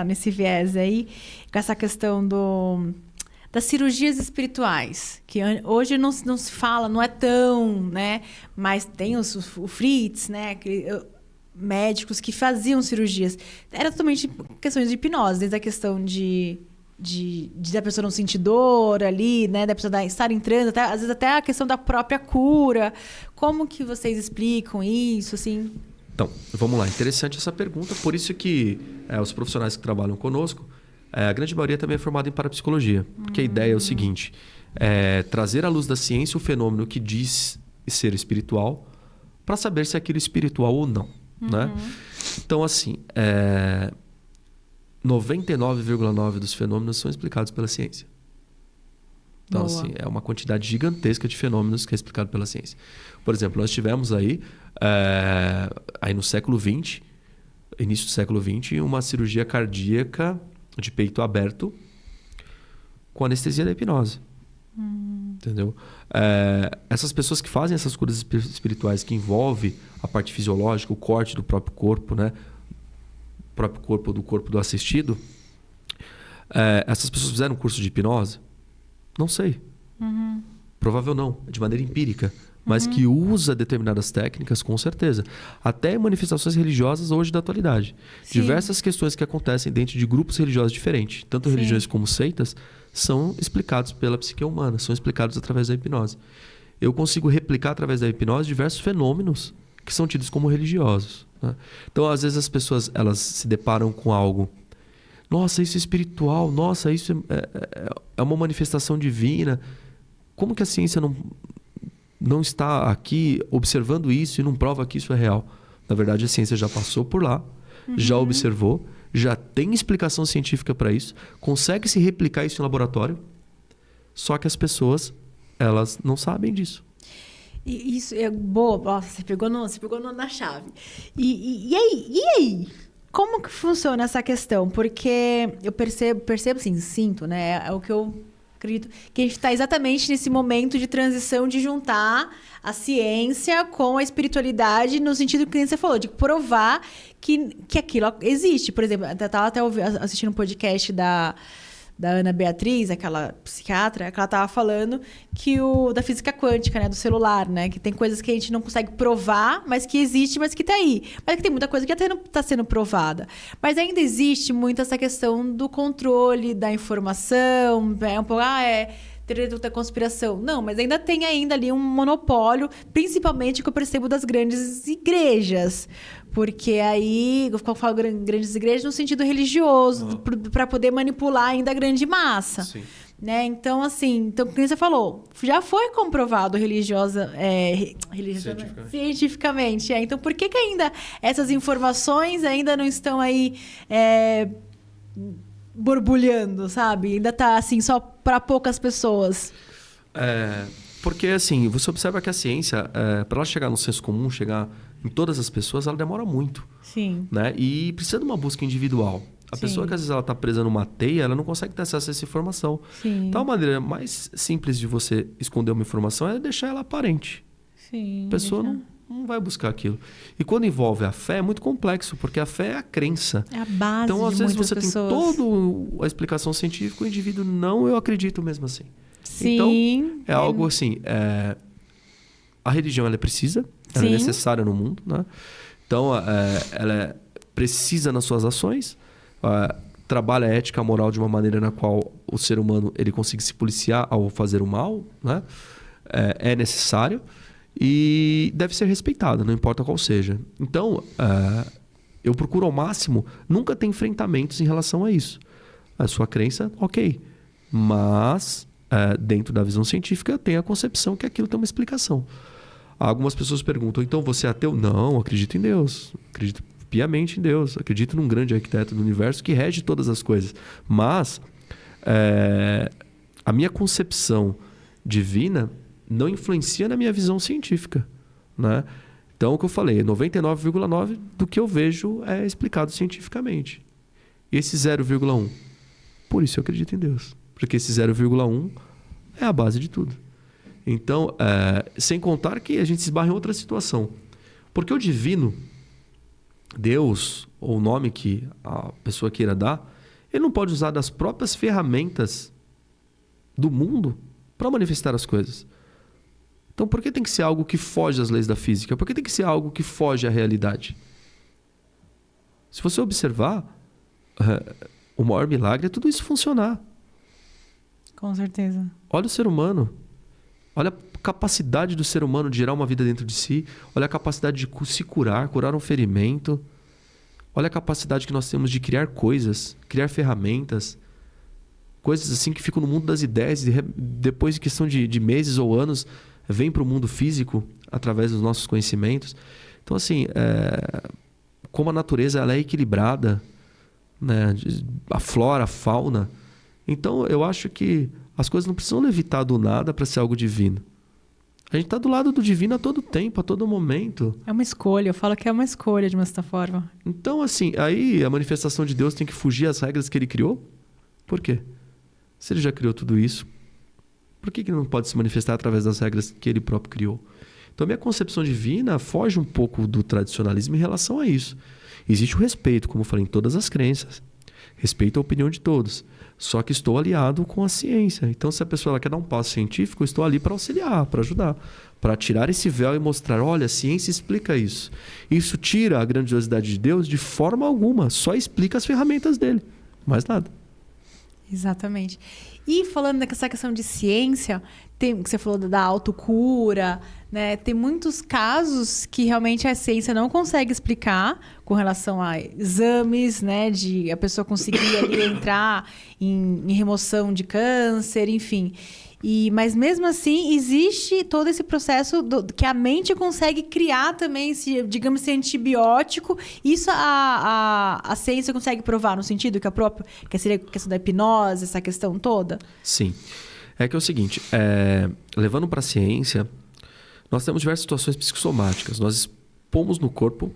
nesse viés aí, com essa questão das cirurgias espirituais, que hoje não se fala, não é tão, né? Mas tem o Fritz, né? Médicos que faziam cirurgias. Era totalmente questões de hipnose, desde a questão de a pessoa não sentir dor ali, né? Da pessoa estar entrando, às vezes até a questão da própria cura. Como que vocês explicam isso, assim? Então, vamos lá. Interessante essa pergunta. Por isso que os profissionais que trabalham conosco, a grande maioria também é formada em parapsicologia. Porque a ideia é o seguinte, trazer à luz da ciência o fenômeno que diz ser espiritual para saber se é aquilo espiritual ou não. Né? Então, assim, 99,9% dos fenômenos são explicados pela ciência. Então, assim, é uma quantidade gigantesca de fenômenos que é explicado pela ciência. Por exemplo, nós tivemos aí no século XX, início do século XX, uma cirurgia cardíaca de peito aberto com anestesia da hipnose. Entendeu? Essas pessoas que fazem essas curas espirituais que envolvem a parte fisiológica, o corte do próprio corpo, né? O próprio corpo do corpo do assistido, essas pessoas fizeram um curso de hipnose? Não sei. Provável não, de maneira empírica. Mas que usa determinadas técnicas, com certeza. Até em manifestações religiosas hoje da atualidade. Sim. Diversas questões que acontecem dentro de grupos religiosos diferentes, tanto religiões como seitas, são explicados pela psique humana, são explicados através da hipnose. Eu consigo replicar através da hipnose diversos fenômenos que são tidos como religiosos. Né? Então, às vezes as pessoas elas se deparam com algo. Nossa, isso é espiritual. Nossa, isso é uma manifestação divina. Como que a ciência não está aqui observando isso e não prova que isso é real? Na verdade, a ciência já passou por lá, já observou, já tem explicação científica para isso, consegue se replicar isso em laboratório, só que as pessoas, elas não sabem disso. Isso é boa. Nossa, você pegou na chave. E aí? Como que funciona essa questão? Porque eu percebo assim, sinto, né? É o que eu acredito, que a gente está exatamente nesse momento de transição de juntar a ciência com a espiritualidade, no sentido que você falou, de provar que aquilo existe. Por exemplo, eu estava até assistindo um podcast da Ana Beatriz, aquela psiquiatra, que ela estava falando da física quântica, né, do celular, né, que tem coisas que a gente não consegue provar, mas que existe, mas que está aí. Mas que tem muita coisa que até não está sendo provada. Mas ainda existe muito essa questão do controle da informação, um pouco, teoria da conspiração. Não, mas ainda tem ali um monopólio, principalmente que eu percebo das grandes igrejas. Porque aí, eu falo grandes igrejas no sentido religioso, para poder manipular ainda a grande massa. Sim. Né? Então, assim, como você falou, já foi comprovado cientificamente. Então, por que ainda essas informações ainda não estão aí borbulhando, sabe? Ainda está assim, só para poucas pessoas. Porque, assim, você observa que a ciência, para ela chegar no senso comum, chegar em todas as pessoas, ela demora muito. Sim. Né? E precisa de uma busca individual. A pessoa que às vezes ela está presa numa teia, ela não consegue ter acesso a essa informação. Sim. Então, a maneira mais simples de você esconder uma informação é deixar ela aparente. Sim. A pessoa não vai buscar aquilo. E quando envolve a fé, é muito complexo, porque a fé é a crença. É a base então, às de vezes, muitas você pessoas. tem toda a explicação científica, o indivíduo não, eu acredito mesmo assim. Sim. Então, é algo assim... a religião ela é precisa, ela é necessária no mundo, né? Então, ela precisa nas suas ações, trabalha a ética, a moral de uma maneira na qual o ser humano ele consiga se policiar ao fazer o mal, né? É necessário e deve ser respeitado, não importa qual seja. Então, eu procuro ao máximo nunca ter enfrentamentos em relação a isso. A sua crença, ok, mas dentro da visão científica tem a concepção que aquilo tem uma explicação. Algumas pessoas perguntam, então você é ateu? Não, acredito em Deus. Acredito piamente em Deus. Acredito num grande arquiteto do universo que rege todas as coisas. Mas a minha concepção divina não influencia na minha visão científica. Né? Então, o que eu falei, 99,9% do que eu vejo é explicado cientificamente. E esse 0,1%, por isso eu acredito em Deus. Porque esse 0,1% é a base de tudo. Então, sem contar que a gente se esbarra em outra situação. Porque o divino, Deus, ou o nome que a pessoa queira dar, ele não pode usar das próprias ferramentas do mundo para manifestar as coisas. Então, por que tem que ser algo que foge às leis da física? Por que tem que ser algo que foge à realidade? Se você observar, o maior milagre é tudo isso funcionar. Com certeza. Olha o ser humano. Olha a capacidade do ser humano de gerar uma vida dentro de si. Olha a capacidade de se curar um ferimento. Olha a capacidade que nós temos de criar coisas, criar ferramentas. Coisas assim que ficam no mundo das ideias e depois de questão de meses ou anos vem para o mundo físico através dos nossos conhecimentos. Então, assim, como a natureza ela é equilibrada, né? A flora, a fauna. Então, eu acho que as coisas não precisam levitar do nada para ser algo divino. A gente está do lado do divino a todo tempo, a todo momento. É uma escolha, eu falo que é uma escolha de uma certa forma. Então, assim, aí a manifestação de Deus tem que fugir às regras que ele criou? Por quê? Se ele já criou tudo isso, por que ele não pode se manifestar através das regras que ele próprio criou? Então, a minha concepção divina foge um pouco do tradicionalismo em relação a isso. Existe o respeito, como eu falei, em todas as crenças. Respeito a opinião de todos. Só que estou aliado com a ciência. Então, se a pessoa ela quer dar um passo científico, eu estou ali para auxiliar, para ajudar. Para tirar esse véu e mostrar, olha, a ciência explica isso. Isso tira a grandiosidade de Deus de forma alguma. Só explica as ferramentas dele. Mais nada. Exatamente. E falando dessa questão de ciência, que você falou da autocura, né? Tem muitos casos que realmente a ciência não consegue explicar com relação a exames, né? De a pessoa conseguir ali entrar em remoção de câncer, enfim. Mas mesmo assim, existe todo esse processo que a mente consegue criar também, digamos assim, antibiótico. Isso a ciência consegue provar no sentido que seria a questão da hipnose, essa questão toda? Sim. É que é o seguinte, levando para a ciência, nós temos diversas situações psicossomáticas. Nós expomos no corpo